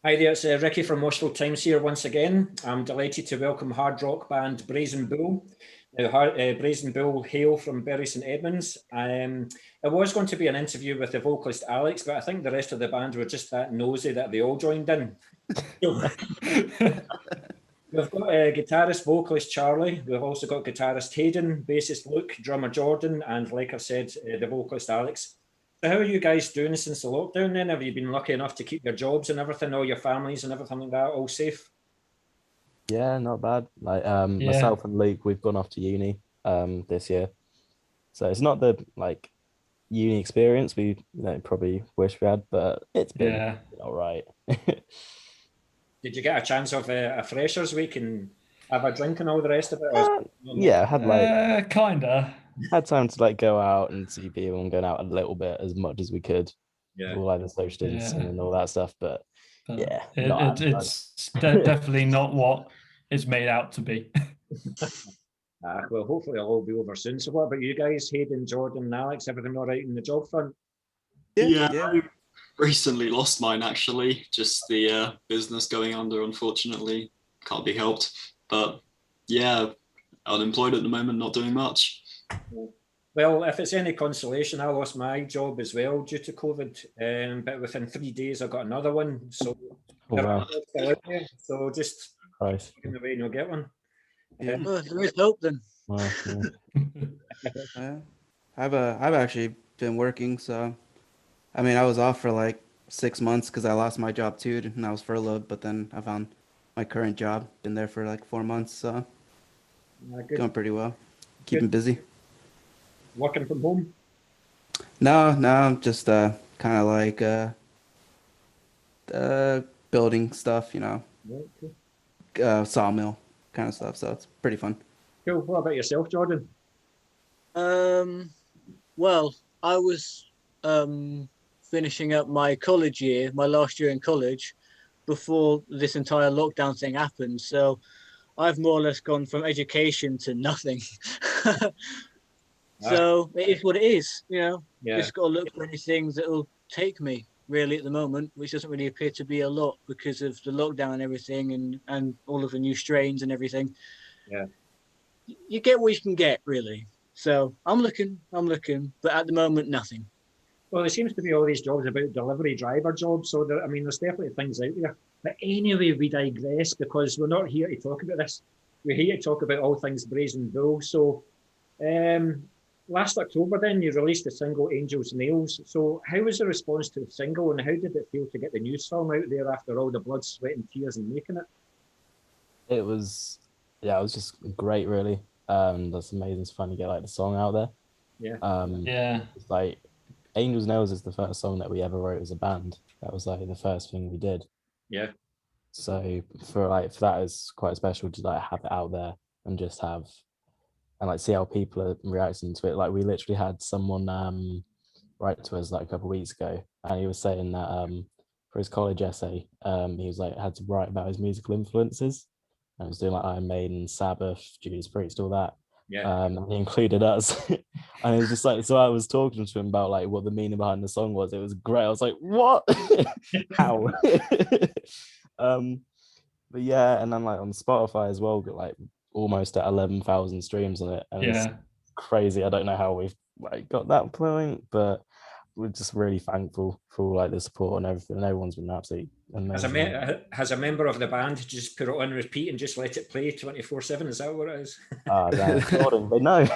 Hi there, it's Ricky from Moshville Times here once again. I'm delighted to welcome hard rock band Brazen Bull. Now, Brazen Bull hail from Bury St Edmonds. It was going to be an interview with the vocalist Alex, but I think the rest of the band were just that nosy that they all joined in. So, we've got guitarist, vocalist Charlie. We've also got guitarist Hayden, bassist Luke, drummer Jordan, and like I said, the vocalist Alex. So how are you guys doing since the lockdown then? Have you been lucky enough to keep your jobs and everything, all your families and everything like that, all safe? Yeah, not bad. Like myself and Luke, we've gone off to uni this year. So it's not the uni experience we probably wish we had, but it's been all right. Did you get a chance of a freshers week and have a drink and all the rest of it? Yeah, I had kinda had time to go out and see people and going out a little bit as much as we could. Yeah. All the social distancing and all that stuff, but yeah, it's definitely not what it's made out to be. Well, hopefully it'll all be over soon. So what about you guys, Hayden, Jordan, and Alex? Everything all right in the job front? Yeah. I recently lost mine, actually. Just the business going under, unfortunately. Can't be helped. But yeah, unemployed at the moment, not doing much. Well, if it's any consolation, I lost my job as well due to COVID, but within 3 days I got another one. So, so just in the way you'll get one. Yeah. There is hope then. I've actually been working, so I mean I was off for 6 months because I lost my job too, and I was furloughed. But then I found my current job. Been there for 4 months, so going pretty well. Keeping busy. Working from home? No, just kind of building stuff, sawmill kind of stuff. So it's pretty fun. Cool. What about yourself, Jordan? Well, I was finishing up my college year, my last year in college, before this entire lockdown thing happened. So I've more or less gone from education to nothing. So it is what it is, Just got to look for any things that will take me really at the moment, which doesn't really appear to be a lot because of the lockdown and everything and all of the new strains and everything. Yeah. You get what you can get, really. So I'm looking, but at the moment, nothing. Well, there seems to be all these jobs about delivery driver jobs. So, there's definitely things out there. But anyway, we digress because we're not here to talk about this. We're here to talk about all things Brazen Bull. So, last October then, you released the single Angel's Nails. So how was the response to the single and how did it feel to get the new song out there after all the blood, sweat and tears and making it? It was just great, really. That's amazing. It's fun to get the song out there. Yeah. It's Angel's Nails is the first song that we ever wrote as a band. That was the first thing we did. Yeah. So for that is quite special to have it out there and just have and see how people are reacting to it. We literally had someone write to us a couple of weeks ago, and he was saying that for his college essay, he was had to write about his musical influences. And he was doing Iron Maiden, Sabbath, Judas Priest, all that. Yeah. And he included us. And it was just so I was talking to him about what the meaning behind the song was. It was great. I was like, what? How? But yeah, and then on Spotify as well, got almost at 11,000 streams on it, and it's crazy. I don't know how we've got that point, but we're just really thankful for the support and everything. And everyone's been absolutely amazing. Has a member of the band just put it on repeat and just let it play 24/7? Is that what it is? Damn, Jordan, but no.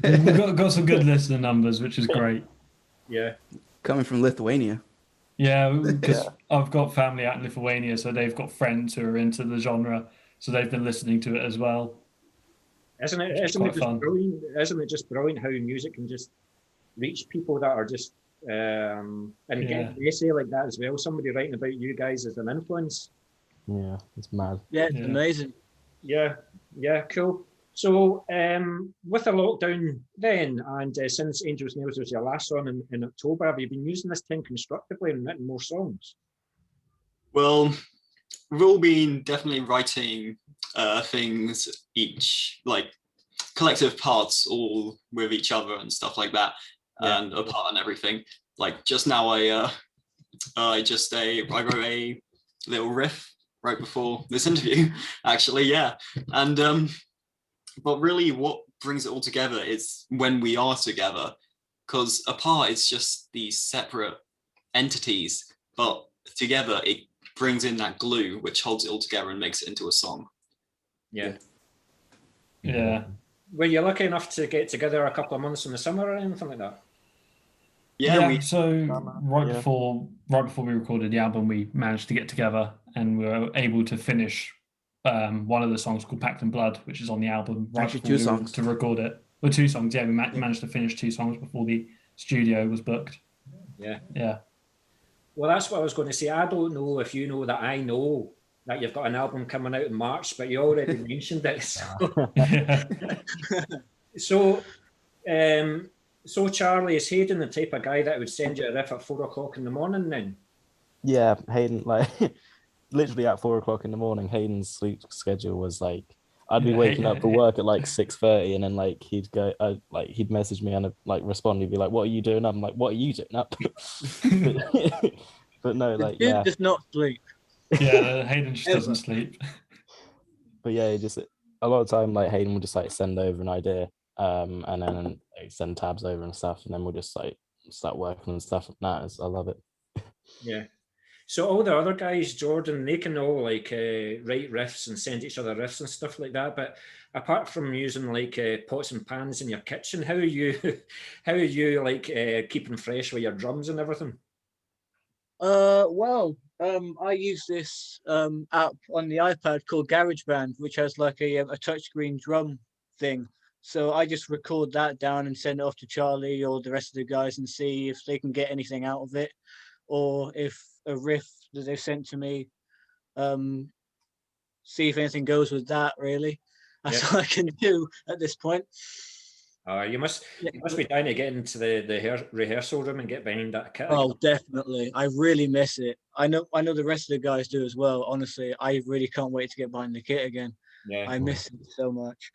We've got some good listener numbers, which is great. Yeah, coming from Lithuania. Yeah, because I've got family out in Lithuania, so they've got friends who are into the genre, so they've been listening to it as well. Isn't it just brilliant how music can just reach people that are just and get an essay like that as well, somebody writing about you guys as an influence. Yeah, it's mad. Yeah, it's amazing. Yeah, cool. So with the lockdown then, and since Angel's Nails was your last song in October, have you been using this time constructively and written more songs? Well, we've all been definitely writing things each, collective parts all with each other and stuff like that, and apart and everything. Just now I wrote a little riff right before this interview, actually, yeah. And but really, what brings it all together is when we are together, because apart it's just these separate entities, but together it brings in that glue which holds it all together and makes it into a song. Yeah. Yeah. Were you lucky enough to get together a couple of months in the summer or anything like that? Yeah, so right before we recorded the album, we managed to get together and we were able to finish one of the songs called Packed in Blood, which is on the album. Actually, two songs to record it. Well, 2 songs. Yeah, we managed to finish 2 songs before the studio was booked. Yeah. Yeah. Well, that's what I was going to say. I don't know if you know that I know that you've got an album coming out in March, but you already mentioned it. So Charlie, is Hayden the type of guy that would send you a riff at 4 o'clock in the morning then? Yeah, Hayden, like literally at 4 o'clock in the morning, Hayden's sleep schedule was like, I'd be waking up for work at like 6:30, and then like he'd go, like he'd message me and like respond. He'd be like, "What are you doing up?" I'm like, "What are you doing up?" But no, like dude does not sleep. Yeah, Hayden just doesn't sleep. But yeah, he just a lot of time like Hayden will just like send over an idea, and then like, send tabs over and stuff, and then we'll just like start working on stuff. I love it. Yeah. So all the other guys, Jordan, they can all like write riffs and send each other riffs and stuff like that. But apart from using like pots and pans in your kitchen, how are you like keeping fresh with your drums and everything? I use this app on the iPad called GarageBand, which has like a touchscreen drum thing. So I just record that down and send it off to Charlie or the rest of the guys and see if they can get anything out of it, or if a riff that they've sent to me, see if anything goes with that. Really, that's all I can do at this point. You must be dying to get into the rehearsal room and get behind that kit. Oh, definitely. I really miss it. I know the rest of the guys do as well. Honestly, I really can't wait to get behind the kit again. Yeah, I miss it so much.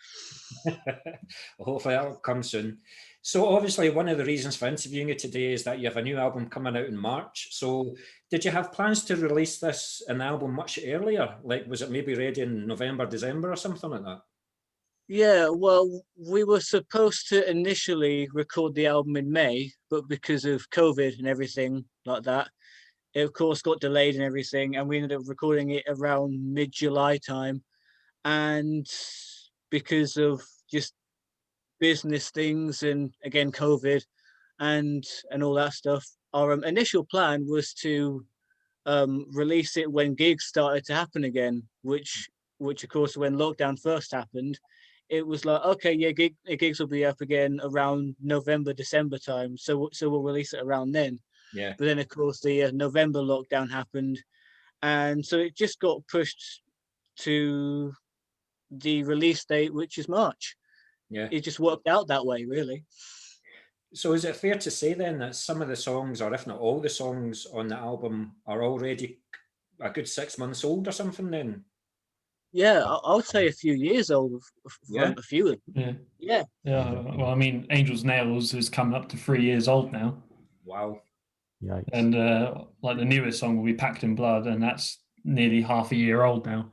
Hopefully that'll come soon. So obviously one of the reasons for interviewing you today is that you have a new album coming out in March. So did you have plans to release this an album much earlier? Like, was it maybe ready in November, December or something like that? Yeah, well, we were supposed to initially record the album in May, but because of COVID and everything like that, it of course got delayed and everything, and we ended up recording it around mid-July time. And because of just business things and again COVID and all that stuff, our initial plan was to release it when gigs started to happen again, which of course when lockdown first happened, it was like, okay, yeah, gigs will be up again around November, December time, so we'll release it around then. Yeah. But then of course the November lockdown happened, and so it just got pushed to the release date, which is March. Yeah, it just worked out that way, really. So is it fair to say then that some of the songs, or if not all the songs on the album, are already a good 6 months old or something then? Yeah, I would say a few years old. A few of them. Yeah. Well, I mean, Angel's Nails is coming up to 3 years old now. Wow. Yikes. And like the newest song will be Packed in Blood, and that's nearly half a year old now.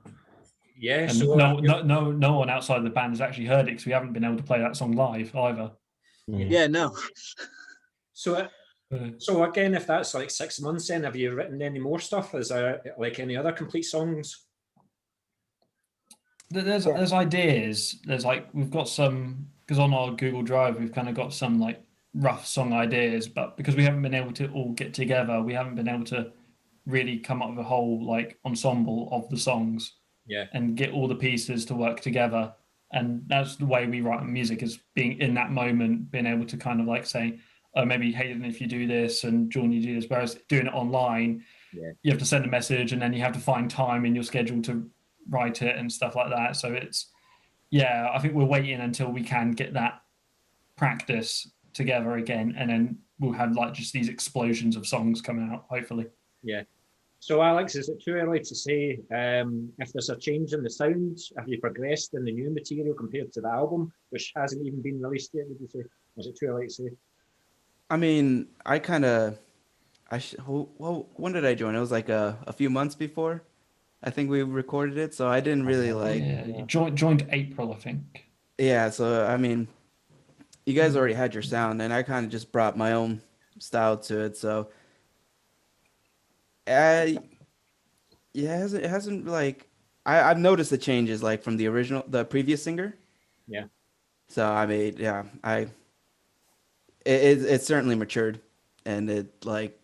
Yeah. And so no one outside the band has actually heard it, because we haven't been able to play that song live either. Yeah, no. So again, if that's like 6 months, then have you written any more stuff? Is there like any other complete songs? There's ideas. There's like, we've got some, because on our Google Drive we've kind of got some like rough song ideas, but because we haven't been able to all get together, we haven't been able to really come up with a whole like ensemble of the songs. Yeah. And get all the pieces to work together. And that's the way we write music, is being in that moment, being able to kind of like say, oh, maybe Hayden, if you do this, and Jordan, you do this. Whereas doing it online, you have to send a message and then you have to find time in your schedule to write it and stuff like that. So it's, I think we're waiting until we can get that practice together again, and then we'll have like just these explosions of songs coming out, hopefully. Yeah. So Alex, is it too early to say if there's a change in the sound? Have you progressed in the new material compared to the album, which hasn't even been released yet, would you say? Or is it too early to say? I mean, when did I join? It was like a few months before. I think we recorded it, so I didn't really like. Yeah, you joined April, I think. Yeah, so I mean, you guys already had your sound, and I kind of just brought my own style to it. So, I yeah, it hasn't like I've noticed the changes like from the previous singer. Yeah. So I mean, yeah, it certainly matured, and it like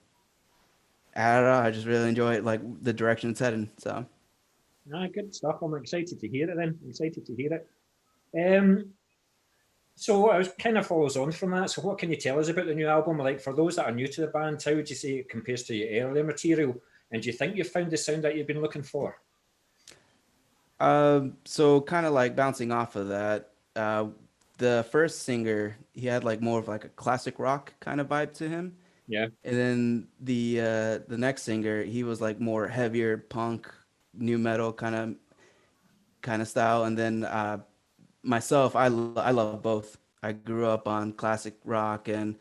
I don't know, I just really enjoy it, like the direction it's heading. So Good stuff. I'm excited to hear it then. Excited to hear it. So I was kind of follows on from that. So what can you tell us about the new album? Like for those that are new to the band, how would you say it compares to your earlier material? And do you think you've found the sound that you've been looking for? so kind of like bouncing off of that, the first singer, he had like more of like a classic rock kind of vibe to him. Yeah. And then the next singer, he was like more heavier punk, new metal kind of style. And then myself, I love both. I grew up on classic rock and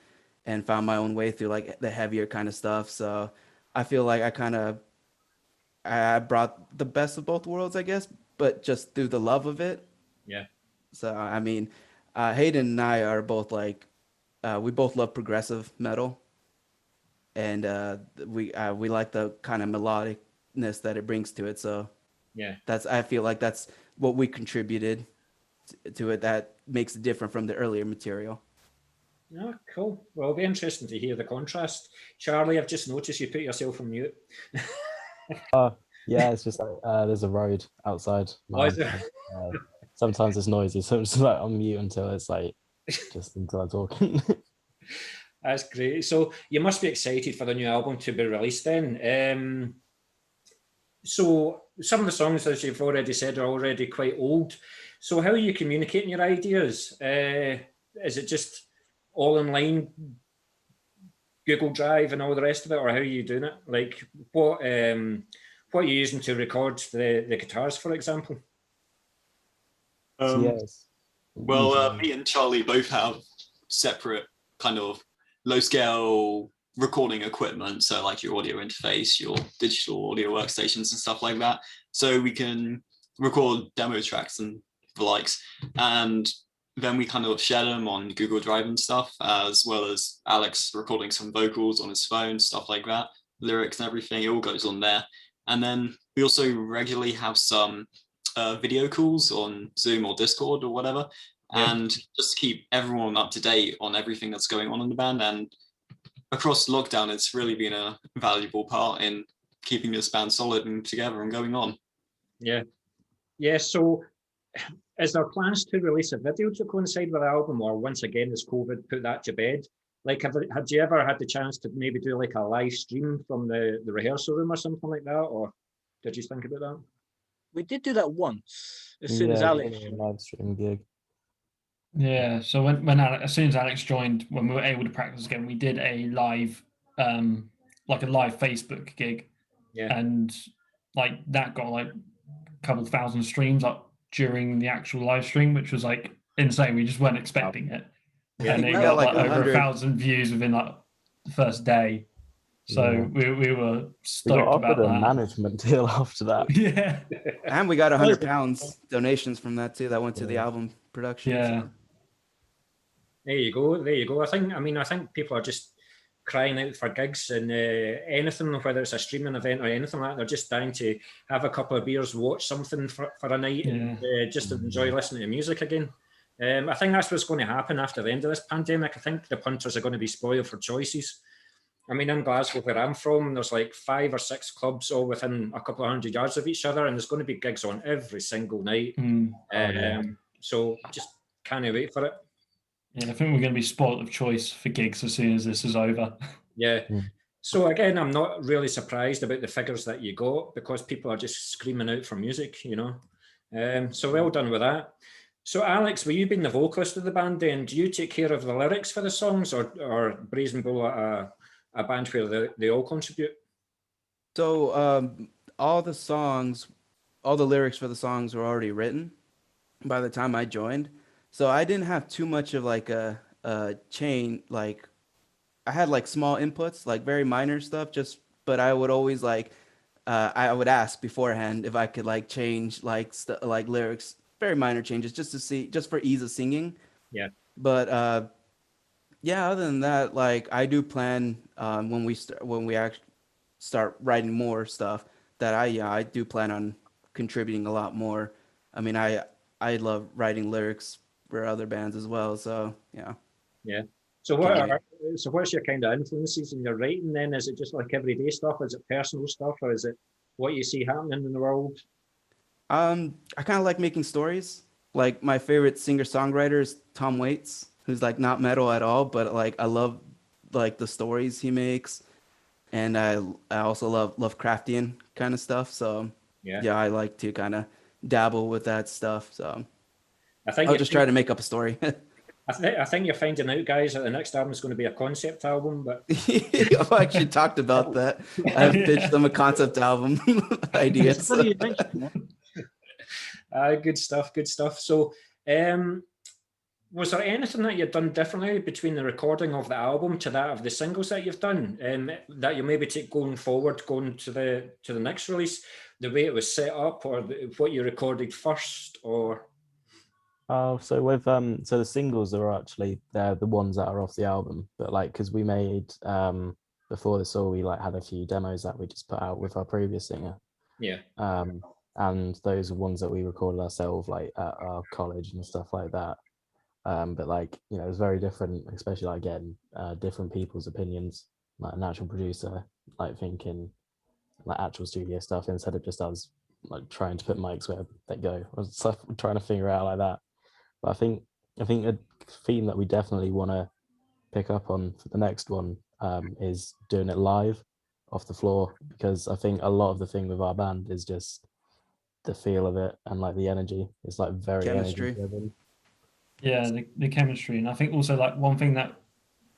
found my own way through like the heavier kind of stuff. So I feel like I brought the best of both worlds, I guess, but just through the love of it. Yeah. So I mean, Hayden and I are both like we both love progressive metal, and we like the kind of melodicness that it brings to it. So Yeah. I feel like that's what we contributed to it that makes it different from the earlier material. Oh, cool. Well, it'll be interesting to hear the contrast. Charlie, I've just noticed you put yourself on mute. Yeah, it's just like there's a road outside. Why is there? Sometimes it's noisy, so I'm just like on mute until it's like just until I'm talking. That's great. So you must be excited for the new album to be released then. So some of the songs, as you've already said, are already quite old. So how are you communicating your ideas? Is it just all in line, Google Drive and all the rest of it, or how are you doing it? Like what are you using to record the guitars, for example? So, yes. Well, me and Charlie both have separate kind of low scale recording equipment. So like your audio interface, your digital audio workstations and stuff like that. So we can record demo tracks and the likes. And then we kind of share them on Google Drive and stuff, as well as Alex recording some vocals on his phone, stuff like that, lyrics and everything. It all goes on there. And then we also regularly have some video calls on Zoom or Discord or whatever, and just keep everyone up to date on everything that's going on in the band. And across lockdown, it's really been a valuable part in keeping this band solid and together and going on. Yeah. So is there plans to release a video to coincide with the album, or once again has COVID put that to bed? Like, had you ever had the chance to maybe do like a live stream from the rehearsal room or something like that, or did you think about that? We did do that once as soon as Alex. A live stream gig. Yeah, so when Alex, as soon as Alex joined, when we were able to practice again, we did a live, like a live Facebook gig, and like that got like a couple thousand streams up during the actual live stream, which was like insane. We just weren't expecting it, and it got like over 1,000 views within like the first day. So we were stoked about that. A management deal after that. Yeah, and we got £100 donations from that too. That went to the album production. Yeah. So. There you go. I think people are just crying out for gigs and anything, whether it's a streaming event or anything like that. They're just dying to have a couple of beers, watch something for a night, and just enjoy listening to music again. I think that's what's going to happen after the end of this pandemic. I think the punters are going to be spoiled for choices. I mean, in Glasgow, where I'm from, there's like 5 or 6 clubs all within a couple of 100 yards of each other, and there's going to be gigs on every single night. So just can't wait for it. Yeah, I think we're going to be spoiled of choice for gigs as soon as this is over. Yeah. So again, I'm not really surprised about the figures that you got, because people are just screaming out for music, So well done with that. So Alex, were you being the vocalist of the band then? Do you take care of the lyrics for the songs, or Brazen Bull a band where they all contribute? So all the lyrics for the songs were already written by the time I joined. So I didn't have too much of like a chain. Like I had like small inputs, like very minor stuff, but I would always like I would ask beforehand if I could like change like like lyrics, very minor changes, just for ease of singing. Yeah. But yeah, other than that, like I do plan when we actually start writing more stuff that I do plan on contributing a lot more. I mean, I love writing lyrics for other bands as well. So yeah. Yeah. So what's your kind of influences in your writing then? Is it just like everyday stuff? Is it personal stuff, or is it what you see happening in the world? I kind of like making stories. Like my favorite singer-songwriter is Tom Waits, who's like not metal at all, but like I love like the stories he makes, and I also love Lovecraftian kind of stuff. So yeah, I like to kind of dabble with that stuff. So I'll just try to make up a story. I think you're finding out, guys, that the next album is going to be a concept album. But I've actually talked about that. I've pitched them a concept album idea. Good stuff. Good stuff. So, was there anything that you've done differently between the recording of the album to that of the singles that you've done, that you maybe take going forward, going to the next release, the way it was set up, or what you recorded first, or? Oh, so with so the singles are actually they're the ones that are off the album, but like because we made before this all we like had a few demos that we just put out with our previous singer. Yeah. And those are ones that we recorded ourselves like at our college and stuff like that. But like you know, it was very different, especially like getting different people's opinions, like an actual producer, like thinking like actual studio stuff instead of just us like trying to put mics where they go or stuff, trying to figure it out like that. But I think a theme that we definitely want to pick up on for the next one is doing it live off the floor, because I think a lot of the thing with our band is just the feel of it and like the energy. It's like very energy driven. Yeah, the chemistry. And I think also like one thing that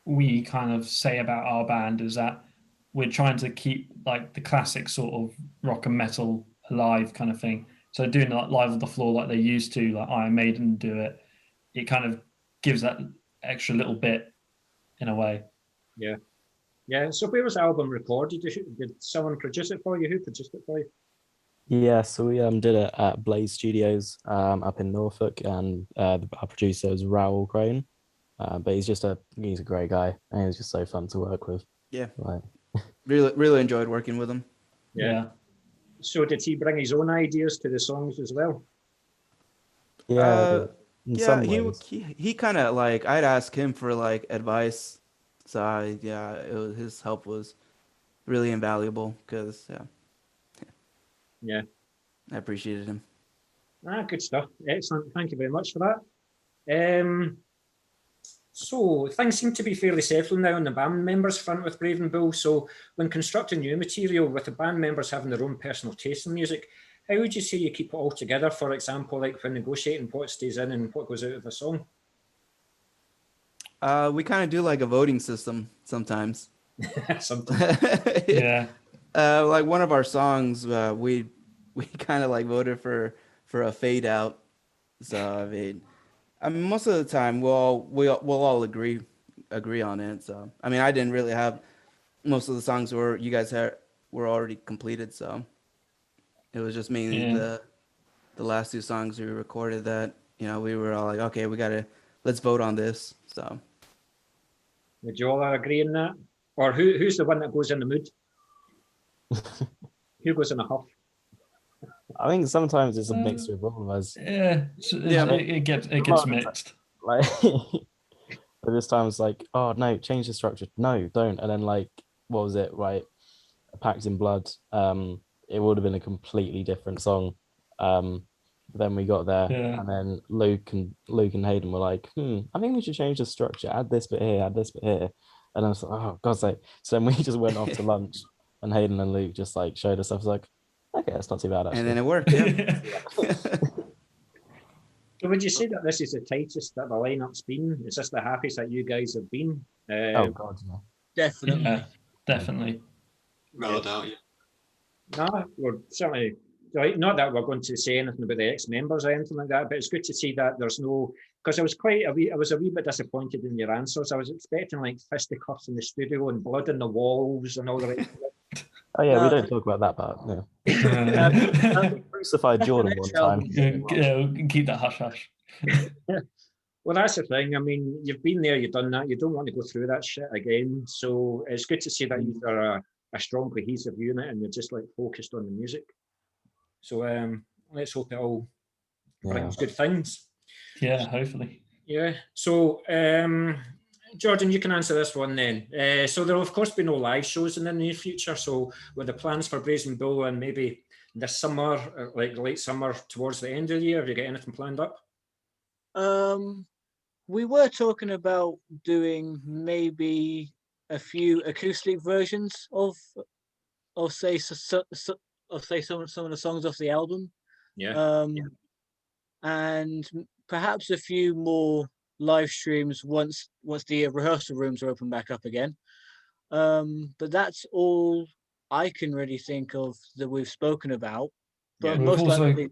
we kind of say about our band is that we're trying to keep like the classic sort of rock and metal alive kind of thing. So doing like live on the floor like they used to, like Iron Maiden do it, it kind of gives that extra little bit in a way. Yeah. Yeah. So where was the album recorded? Did someone produce it for you? Who produced it for you? Yeah, so we did it at Blaze Studios up in Norfolk, and our producer was Raoul Crane, but he's a great guy, and he was just so fun to work with. Yeah, like really enjoyed working with him. Yeah. So did he bring his own ideas to the songs as well? Yeah. He kind of like I'd ask him for like advice, so his help was really invaluable because yeah, I appreciated him. Good stuff. Excellent. Thank you very much for that. So things seem to be fairly settling now on the band members front with Brazen Bull. So when constructing new material with the band members having their own personal taste in music, how would you say you keep it all together? For example, like when negotiating what stays in and what goes out of a song? We kind of do like a voting system sometimes. Sometimes. Yeah. Like one of our songs, we kind of like voted for a fade out. So I mean, most of the time we'll all agree on it. So I mean, I didn't really have most of the songs you guys were already completed. So it was just mainly the last two songs we recorded that we were all like, okay, let's vote on this. So would you all agree on that, or who's the one that goes in the mood? Who goes in a huff? I think sometimes it's a mixture of all of us. Yeah, it gets mixed. Like, but this time it's like, oh no, change the structure. No, don't. And then like, what was it? Right, Packed in Blood. It would have been a completely different song. Then we got there, and then Luke and Hayden were like, I think we should change the structure. Add this bit here. Add this bit here. And I was like, oh God's sake. So then we just went off to lunch, and Hayden and Luke just like showed us stuff. I was like, okay, that's not too bad actually. And then it worked. Yeah. So would you say that this is the tightest that the lineup's been? Is this the happiest that you guys have been? Oh God, no. Definitely. Yeah, definitely. No doubt, yeah. No, we're certainly right. Not that we're going to say anything about the ex-members or anything like that, but it's good to see that there's no. Because I was a wee bit disappointed in your answers. I was expecting like fisticuffs in the studio and blood in the walls and all the rest of it. Oh yeah, we No. don't talk about that part. No. Yeah. Crucified Jordan one next album. time. Yeah, keep that hush hush. Well, that's the thing. I mean, you've been there, you've done that. You don't want to go through that shit again. So it's good to see that you are a strong, cohesive unit, and you're just like focused on the music. So let's hope it all brings good things. Yeah, hopefully. Yeah. So Jordan, you can answer this one then. So there will of course be no live shows in the near future. So with the plans for Brazen Bull and maybe this summer, like late summer towards the end of the year, have you got anything planned up? We were talking about doing maybe a few acoustic versions of say some of the songs off the album. Yeah. And perhaps a few more live streams once the rehearsal rooms are open back up again. But that's all I can really think of that we've spoken about. But Yeah. most We've also- likely,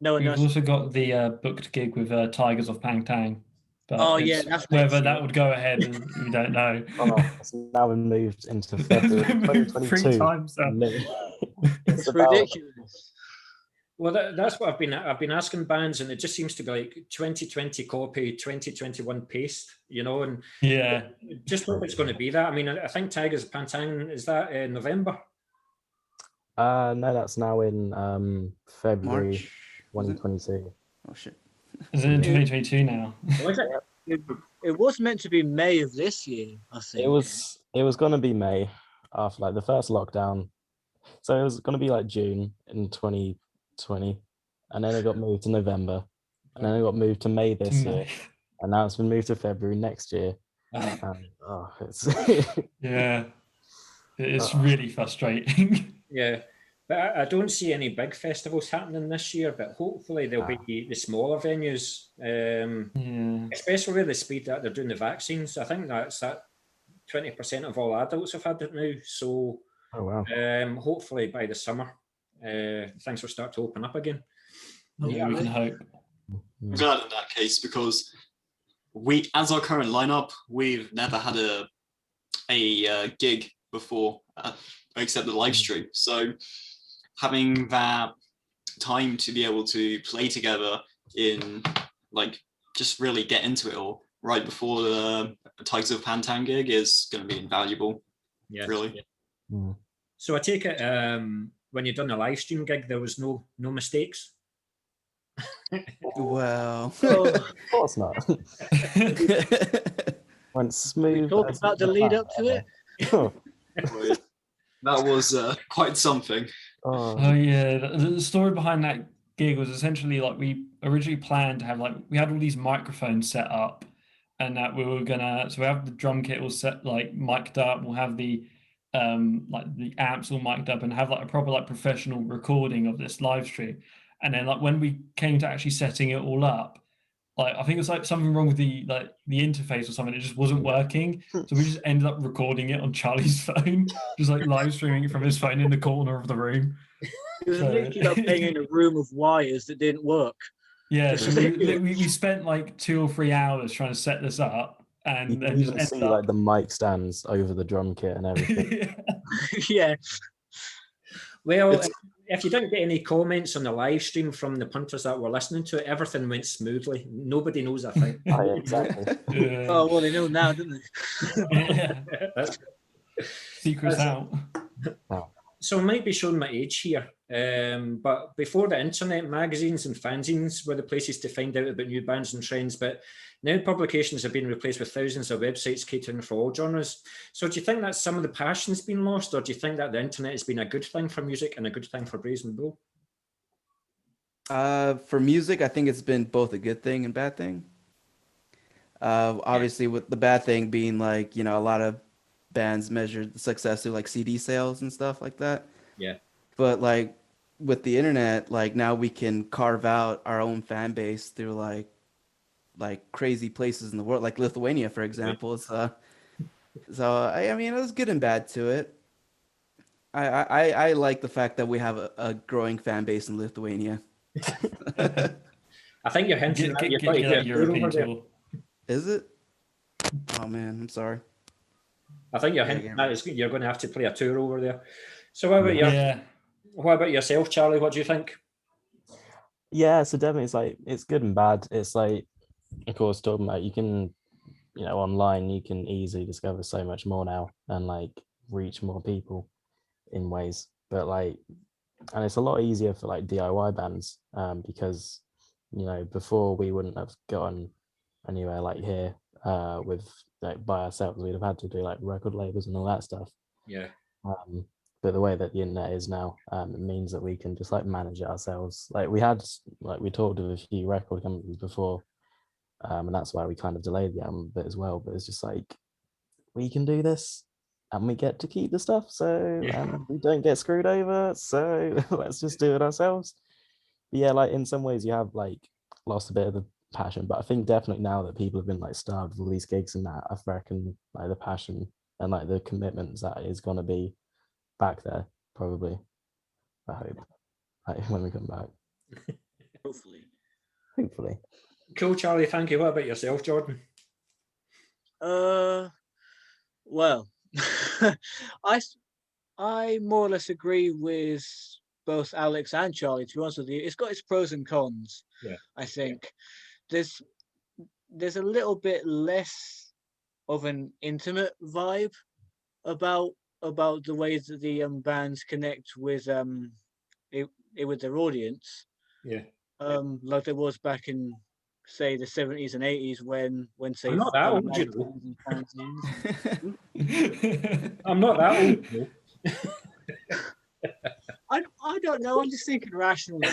no one We've knows. also got the booked gig with Tigers of Pang Tang. But Oh yeah, that's whether next that year. would go ahead, we don't know. Oh, it's now been moved into February It's been moved 2022. 3 times now. It's about- ridiculous. Well, that's what I've been asking bands, and it just seems to be like 2020 copy, 2021 paste, you know, and Yeah. just hope it's going to be that. I mean, I think Tigers of Pantang, is that in November? No, that's now in February March. was it? 2022. Oh shit. Is it in 2022 now? Oh, is it? It was meant to be May of this year, I think. It was gonna be May after like the first lockdown. So it was gonna be like June in 2020, and then it got moved to November, and then it got moved to May this year, and now it's been moved to February next year. And it's Yeah. It's really frustrating. Yeah. But I don't see any big festivals happening this year, but hopefully there'll be the smaller venues, Yeah. especially with the speed that they're doing the vaccines. I think that's that 20% of all adults have had it now. So oh wow. hopefully by the summer, things will start to open up again. Yeah, we can hope. I'm glad in that case because we, as our current lineup, we've never had a gig before except the live stream. So having that time to be able to play together in like just really get into it all right before the Tigers of Pantang gig is going to be invaluable. Yeah, really. Mm. So I take it when you've done the live stream gig, there was no mistakes. Well, Of course not. Went smooth. Talk about the lead up to it. Oh, That was quite something. Oh yeah, the story behind that gig was essentially like we originally planned to have like we had all these microphones set up, and that we were gonna we have the drum kit all set like mic'd up. We'll have the like the amps all mic'd up and have like a proper like professional recording of this live stream. And then like when we came to actually setting it all up, like I think it was like something wrong with the interface or something. It just wasn't working, so we just ended up recording it on Charlie's phone, just like live streaming it from his phone in the corner of the room. It was literally like being in a room of wires that didn't work. Yeah, so we spent like 2 or 3 hours trying to set this up, and you then can just even see ended like up. the mic stands over the drum kit and everything. Yeah. Well, if you didn't get any comments on the live stream from the punters that were listening to it, everything went smoothly. Nobody knows a thing. Oh, yeah, exactly. Yeah. Oh well, they know now, don't they? Yeah. Secrets out. So I might be showing my age here, but before the internet, magazines and fanzines were the places to find out about new bands and trends, but now publications have been replaced with thousands of websites catering for all genres. So do you think that some of the passion's been lost, or do you think that the internet has been a good thing for music and a good thing for Brazen Bull? For music, I think it's been both a good thing and bad thing. Obviously, with the bad thing being like, you know, a lot of bands measured success through like CD sales and stuff like that. Yeah. But like with the internet, like now we can carve out our own fan base through like crazy places in the world, like Lithuania, for example. So I mean, there's good and bad to it. I like the fact that we have a growing fan base in Lithuania. I think you're hinting that you're Get going to that get a tour European over there. tour. Is it? Oh man, I'm sorry. I think you're hinting that you're going to have to play a tour over there. So Yeah. what about yourself, Charlie? What do you think? Yeah, so definitely it's like it's good and bad. It's like, of course, talking about you can, online you can easily discover so much more now and like reach more people in ways. But like, and it's a lot easier for like DIY bands, because before we wouldn't have gotten anywhere like here with like by ourselves. We'd have had to do like record labels and all that stuff. Yeah. But the way that the internet is now, it means that we can just like manage it ourselves. Like we talked with a few record companies before, and that's why we kind of delayed the album a bit as well. But it's just like we can do this, and we get to keep the stuff, so and we don't get screwed over. So let's just do it ourselves. But yeah, like in some ways you have like lost a bit of the passion, but I think definitely now that people have been like starved of all these gigs and that, I reckon like the passion and like the commitments that is going to be back there probably. I hope, like, when we come back. Hopefully. Cool, Charlie. Thank you. What about yourself, Jordan? Well, I more or less agree with both Alex and Charlie. To be honest with you, it's got its pros and cons. Yeah, I think there's a little bit less of an intimate vibe about the ways that the bands connect with with their audience. Yeah. Like there was back in, say, the 70s and 80s when say I'm not that old, I'm not that old. I don't know. I'm just thinking rationally.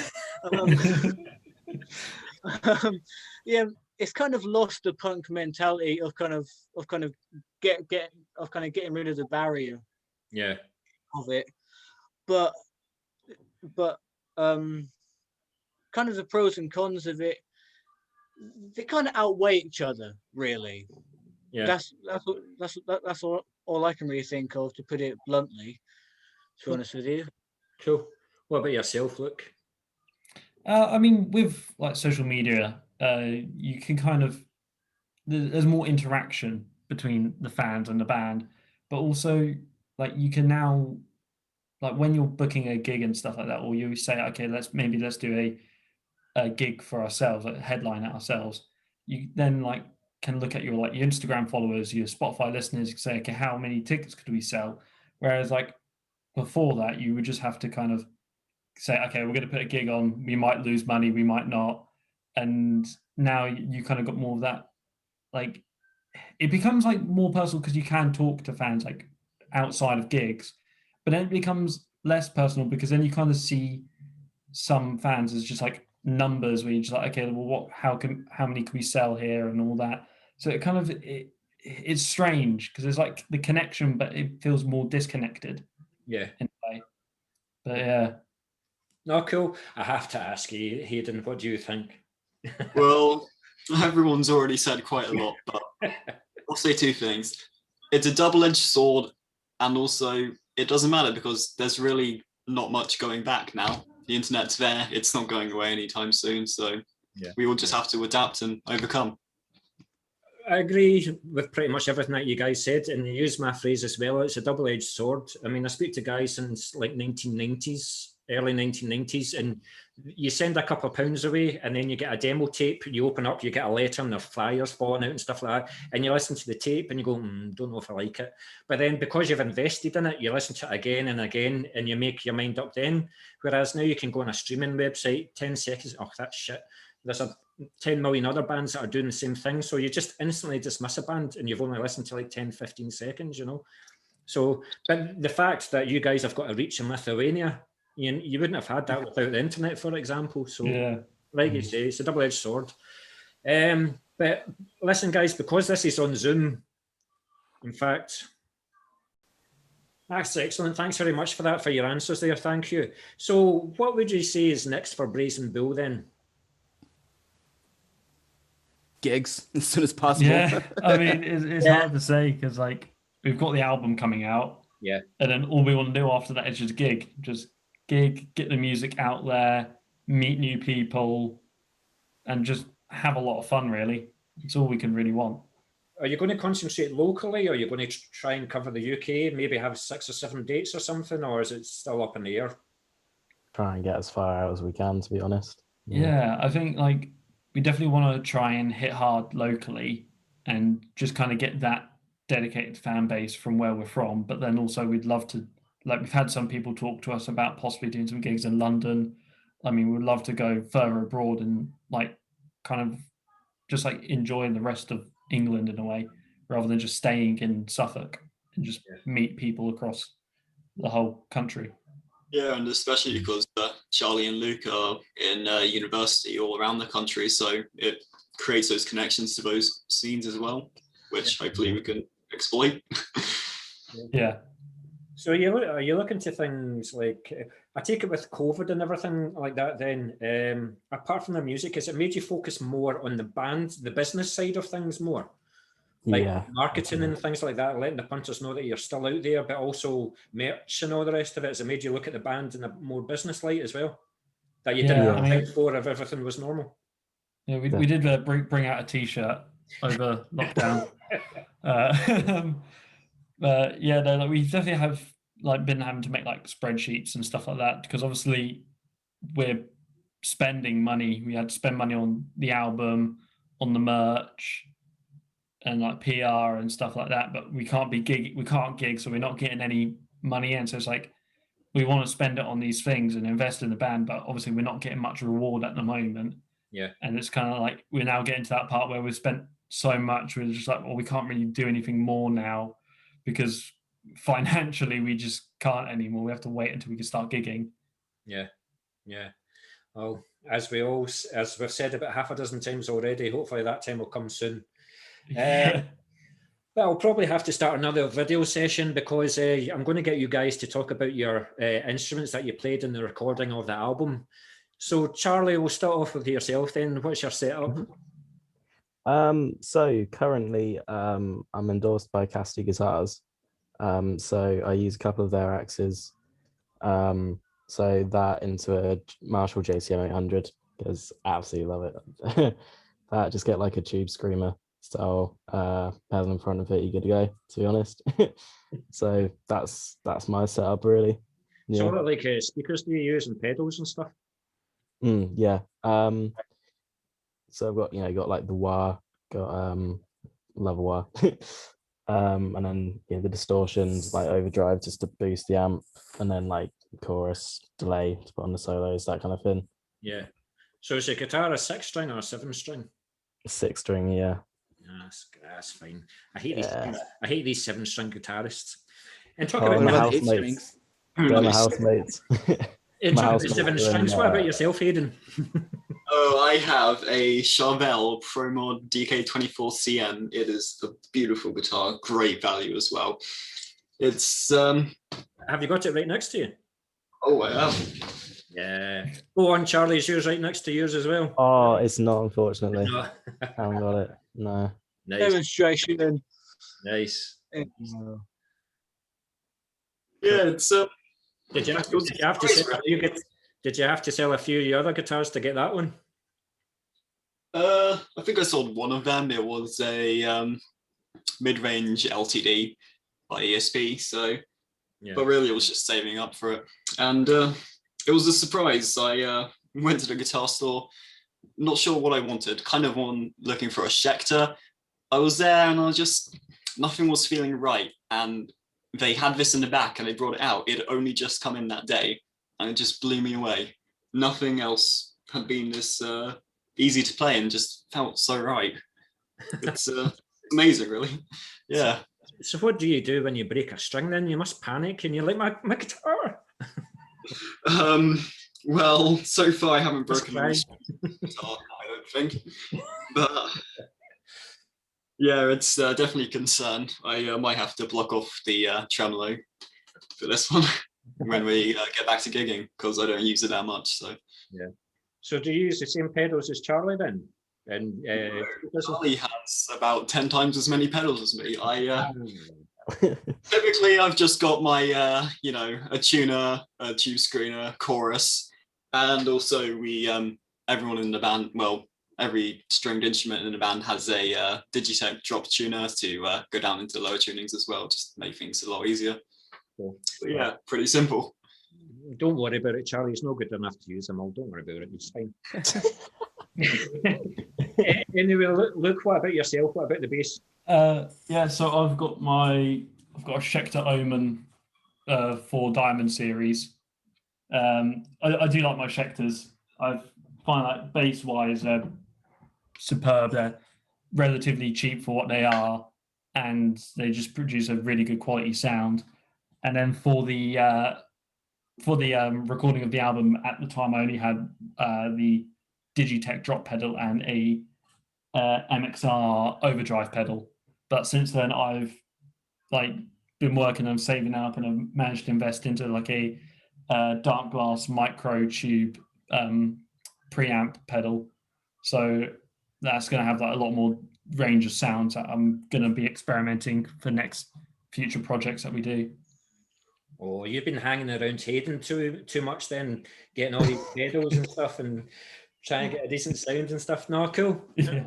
Yeah, it's kind of lost the punk mentality of getting rid of the barrier. Yeah. Of it, but kind of the pros and cons of it, they kind of outweigh each other, really. Yeah. That's all I can really think of, to put it bluntly, to be honest with you. Cool. What about yourself, Luke? I mean, with like social media, you can kind of, there's more interaction between the fans and the band, but also like you can now, like when you're booking a gig and stuff like that, or you say, okay, let's do a gig for ourselves, like headline it ourselves. You then like can look at your Instagram followers, your Spotify listeners, say, okay, how many tickets could we sell? Whereas like before that, you would just have to kind of say, okay, we're going to put a gig on. We might lose money, we might not. And now you kind of got more of that. Like it becomes like more personal because you can talk to fans like outside of gigs, but then it becomes less personal because then you kind of see some fans as just like numbers where you're just like, okay, well, how many can we sell here and all that. So it kind of it's strange because there's like the connection, but it feels more disconnected. Yeah. In a way. But yeah. No, cool. I have to ask you, Hayden, what do you think? Well, everyone's already said quite a lot, but I'll say two things. It's a double-edged sword, and also it doesn't matter because there's really not much going back now. The internet's there, it's not going away anytime soon, so we all just have to adapt and overcome. I agree with pretty much everything that you guys said, and you use my phrase as well. It's a double-edged sword. I mean, I speak to guys since like 1990s, early 1990s, and you send a couple of pounds away, and then you get a demo tape. You open up, you get a letter, and the flyers falling out and stuff like that. And you listen to the tape, and you go, "Don't know if I like it." But then, because you've invested in it, you listen to it again and again, and you make your mind up then. Whereas now you can go on a streaming website, 10 seconds. Oh, that's shit. There's 10 million other bands that are doing the same thing. So you just instantly dismiss a band and you've only listened to like 10, 15 seconds, So, but the fact that you guys have got a reach in Lithuania, you wouldn't have had that without the internet, for example. So, like you say, it's a double-edged sword. But listen, guys, because this is on Zoom, in fact, that's excellent. Thanks very much for that, for your answers there. Thank you. So what would you say is next for Brazen Bull then? Gigs as soon as possible. Yeah, I mean, it's hard to say because like we've got the album coming out. Yeah. And then all we want to do after that is just gig, get the music out there, meet new people, and just have a lot of fun, really. It's all we can really want. are you going to concentrate locally, or are you going to try and cover the UK, maybe have 6 or 7 dates or something, or is it still up in the air? Try and get as far out as we can, to be honest. Yeah, I think like we definitely want to try and hit hard locally and just kind of get that dedicated fan base from where we're from. But then also we'd love to, like we've had some people talk to us about possibly doing some gigs in London. I mean, we'd love to go further abroad and like kind of just like enjoying the rest of England in a way, rather than just staying in Suffolk and just meet people across the whole country. Yeah, and especially because Charlie and Luke are in university all around the country, so it creates those connections to those scenes as well, which hopefully we can exploit. Yeah. So are you looking to things like, I take it with COVID and everything like that then, apart from the music, has it made you focus more on the band, the business side of things more? Like marketing and things like that, letting the punters know that you're still out there, but also merch and all the rest of it. Has it made you look at the band in a more business light as well? That you didn't have time for if everything was normal? Yeah, we did bring out a t-shirt over lockdown. Yeah, no, like, we definitely have like been having to make like spreadsheets and stuff like that, because obviously we're spending money. We had to spend money on the album, on the merch, and like PR and stuff like that, but we can't gig, so we're not getting any money in. So it's like we want to spend it on these things and invest in the band, but obviously we're not getting much reward at the moment. Yeah. And it's kind of like we're now getting to that part where we've spent so much, we're just like, well, we can't really do anything more now because financially we just can't anymore. We have to wait until we can start gigging. Yeah. Well, as we've said about half a dozen times already, hopefully that time will come soon. But I'll probably have to start another video session, because I'm going to get you guys to talk about your instruments that you played in the recording of the album. So Charlie, we'll start off with yourself then. What's your setup? So currently I'm endorsed by Casty Guitars. So I use a couple of their axes. So that into a Marshall JCM 800, because I absolutely love it. That just get like a tube screamer style pedal in front of it, you're good to go, to be honest. So that's my setup really. So what like speakers do you use and pedals and stuff? Yeah. So I've got got like the wah, got level wah, and then the distortions, like overdrive just to boost the amp, and then like chorus delay to put on the solos, that kind of thing. Yeah. So is your guitar a 6-string or a 7-string? 6-string, yeah. That's fine. I hate these 7-string guitarists. And talk about my housemates. They're my housemates. Talk about 7 strings. What about yourself, Hayden? Oh, I have a Charvel Pro Mod DK24CN. It is a beautiful guitar, great value as well. It's Have you got it right next to you? Oh, I have. Yeah. Go on, Charlie. Is yours right next to yours as well? Oh, it's not, unfortunately. No. I haven't got it. No. Nice. Demonstration. Nice. No. Yeah, it's Did you have to sell a few of your other guitars to get that one? I think I sold one of them. It was a mid-range LTD by ESP. So, but really, it was just saving up for it, and it was a surprise. I went to the guitar store, not sure what I wanted. Kind of looking for a Schecter. I was there, and nothing was feeling right, and they had this in the back, and they brought it out. It had only just come in that day, and it just blew me away. Nothing else had been this easy to play and just felt so right. It's amazing, really. Yeah. So what do you do when you break a string then? You must panic and you're like, my guitar. Well, so far I haven't broken my guitar, I don't think. But yeah, it's definitely a concern. I might have to block off the tremolo for this one when we get back to gigging, because I don't use it that much. So yeah. So do you use the same pedals as Charlie then? And Charlie has about 10 times as many pedals as me. Typically I've just got my a tuner, a tube screener, chorus, and also we everyone in the band, well, every stringed instrument in the band has a Digitech drop tuner to go down into lower tunings as well, just to make things a lot easier. Cool. But yeah, pretty simple. Don't worry about it, Charlie. It's not good enough to use them all. Don't worry about it. It's fine. Anyway, Luke, what about yourself? What about the bass? Yeah, so I've got a Schecter Omen 4 Diamond series. I do like my Schecters. I find like bass wise they're superb. They're relatively cheap for what they are, and they just produce a really good quality sound. And then for the recording of the album, at the time I only had the Digitech drop pedal and a MXR overdrive pedal. But since then I've been working on saving up, and I've managed to invest into like a dark glass micro tube preamp pedal. So that's going to have like a lot more range of sounds that I'm going to be experimenting for next future projects that we do. Oh, you've been hanging around Hayden too much then, getting all these pedals and stuff and trying to get a decent sound and stuff. No, cool. Yeah.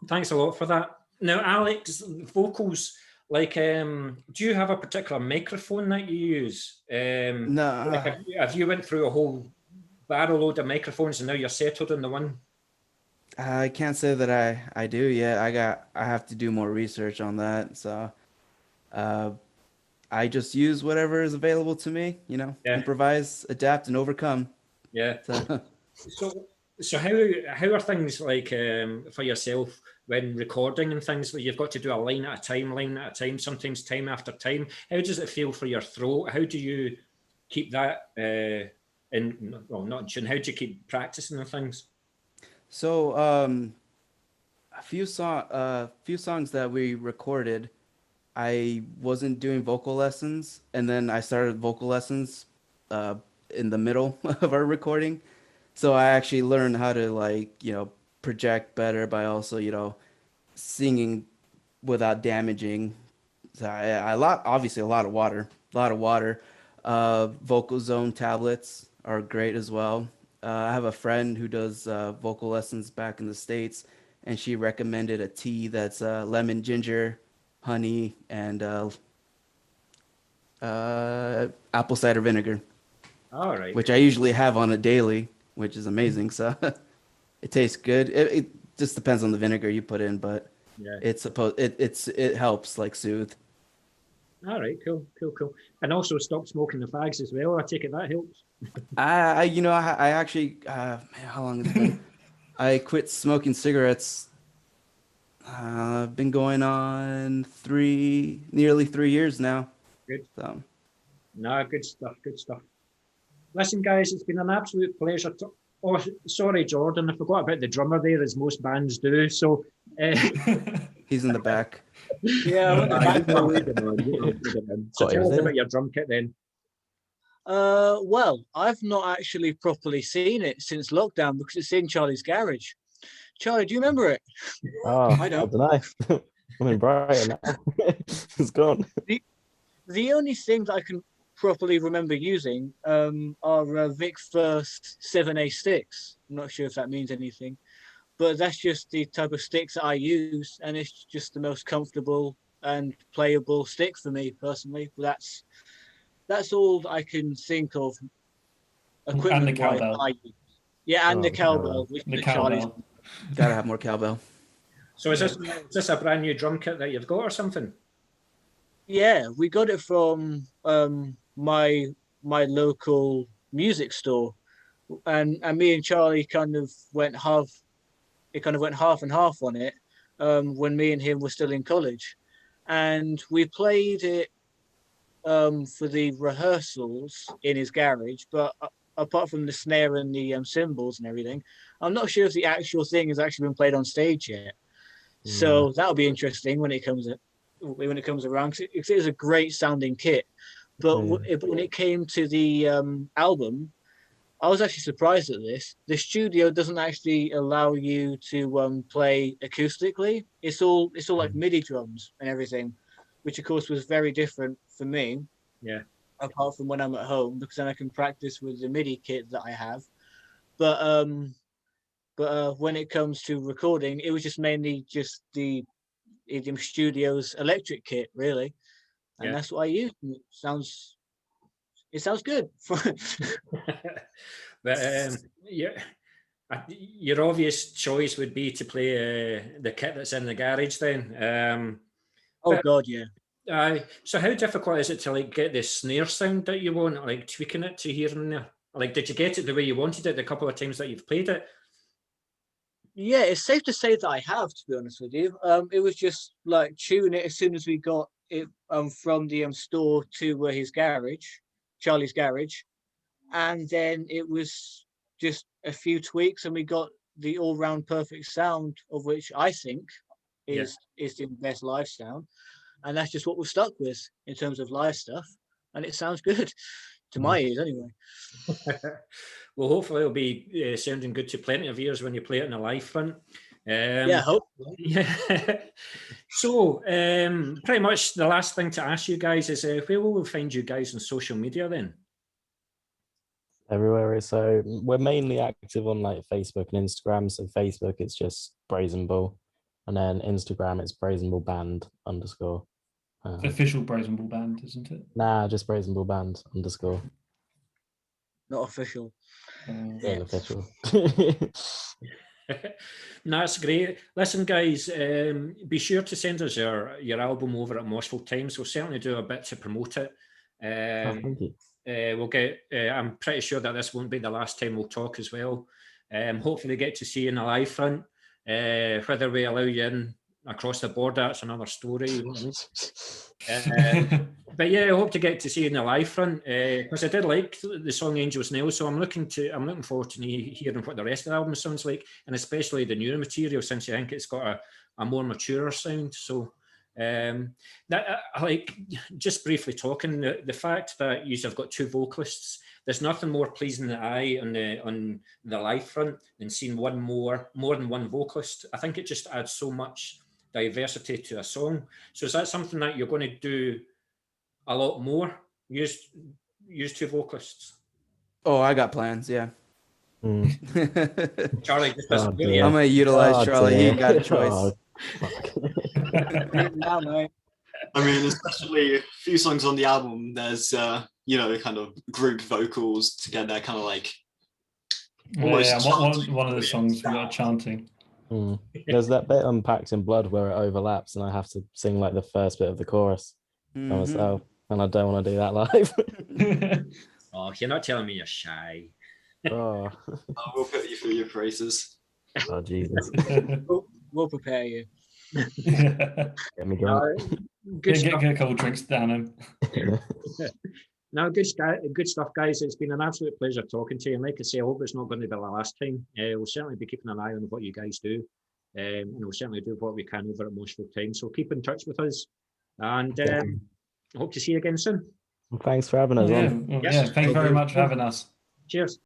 Thanks a lot for that. Now, Alex, vocals, like, do you have a particular microphone that you use? No. Like have you went through a whole barrel load of microphones and now you're settled on the one? I can't say that I do yet. I have to do more research on that. So I just use whatever is available to me, Yeah. improvise, adapt, and overcome. Yeah. So how are things like for yourself when recording and things? You've got to do a line at a time, sometimes time after time. How does it feel for your throat? How do you keep that not in tune? How do you keep practicing the things? So a few songs that we recorded, I wasn't doing vocal lessons, and then I started vocal lessons in the middle of our recording. So I actually learned how to project better by also, singing without damaging. So obviously a lot of water. Vocal Zone tablets are great as well. I have a friend who does vocal lessons back in the States, and she recommended a tea that's lemon, ginger, honey, and apple cider vinegar. All right. Which I usually have on a daily, which is amazing. So it tastes good. It just depends on the vinegar you put in, but Yeah. it helps soothe. All right, cool. And also stop smoking the fags as well. I take it that helps. I actually man, how long has it been? I quit smoking cigarettes. I've been going on nearly 3 years now. Good. So. No, good stuff. Listen, guys, it's been an absolute pleasure. Oh, sorry, Jordan, I forgot about the drummer there, as most bands do. So he's in the back. Yeah. So tell us about your drum kit then. Well, I've not actually properly seen it since lockdown because it's in Charlie's garage. Charlie, do you remember it? Oh, I don't know. I'm in Brighton now. It's gone. The only thing that I can properly remember using are Vic First 7A sticks. I'm not sure if that means anything, but that's just the type of sticks that I use, and it's just the most comfortable and playable stick for me personally. But that's all I can think of. And the cowbell. Yeah, and the cowbell. The cowbell. Gotta have more cowbell. So is this a brand new drum kit that you've got or something? Yeah, we got it from my local music store, and me and Charlie kind of went half and half on it when me and him were still in college, and we played it for the rehearsals in his garage. But apart from the snare and the cymbals and everything, I'm not sure if the actual thing has actually been played on stage yet. So that'll be interesting when it comes around. Cause it is a great sounding kit, but when it came to the album, I was actually surprised at this. The studio doesn't actually allow you to play acoustically. It's all like MIDI drums and everything, which of course was very different for me. Yeah. Apart from when I'm at home, because then I can practice with the MIDI kit that I have. But But when it comes to recording, it was just mainly just the Idiom Studios electric kit, really, and that's what I use. It sounds good. But yeah, your obvious choice would be to play the kit that's in the garage then. Oh God, yeah. So how difficult is it to like get the snare sound that you want, like tweaking it to here and there? Like, did you get it the way you wanted it the couple of times that you've played it? Yeah, it's safe to say that I have, to be honest with you. It was just like tune it as soon as we got it from the store to his garage, Charlie's garage, and then it was just a few tweaks, and we got the all-round perfect sound, of which I think is the best live sound, and that's just what we're stuck with in terms of live stuff, and it sounds good to my ears anyway. Well, hopefully it'll be sounding good to plenty of ears when you play it in a live front. Yeah, hopefully. Yeah. So, pretty much the last thing to ask you guys is where will we find you guys on social media then? Everywhere. So we're mainly active on like Facebook and Instagram. So Facebook, it's just Brazen Bull, and then Instagram, it's Brazen Bull Band _. Official Brazen Bull Band, isn't it? Nah, just Brazen Bull Band _. Not official. Official. No, that's great. Listen, guys, be sure to send us your album over at Moshville Times. We'll certainly do a bit to promote it. Thank you. We'll get. I'm pretty sure that this won't be the last time we'll talk as well. Hopefully, get to see you in a live front. Whether we allow you in across the border, that's another story. But yeah, I hope to get to see you in the live front because I did like the song "Angels Nail," so I'm looking forward to hearing what the rest of the album sounds like, and especially the newer material, since you think it's got a more mature sound. So. That like just briefly talking the fact that you have got two vocalists, there's nothing more pleasing the eye on the live front than seeing more than one vocalist. I think it just adds so much diversity to a song. So is that something that you're going to do a lot more? Use two vocalists? Oh, I got plans. Yeah. Charlie, I'm gonna utilize Charlie. He ain't got a choice. Now, mate. I mean, especially a few songs on the album, there's kind of group vocals together, kind of like almost one of the songs we are chanting. There's that bit on Packed in Blood where it overlaps and I have to sing like the first bit of the chorus by myself, and I don't want to do that live. Oh, you're not telling me you're shy. Oh. We'll put you through your praises. Oh, Jesus. We'll prepare you. Get me going. Get a couple drinks down him. No, good stuff, guys. It's been an absolute pleasure talking to you. And like I say, I hope it's not going to be the last time. We'll certainly be keeping an eye on what you guys do. And we'll certainly do what we can over at Moshville Times. So keep in touch with us. And hope to see you again soon. Well, thanks for having us on. Thank you very much for having us. Cheers.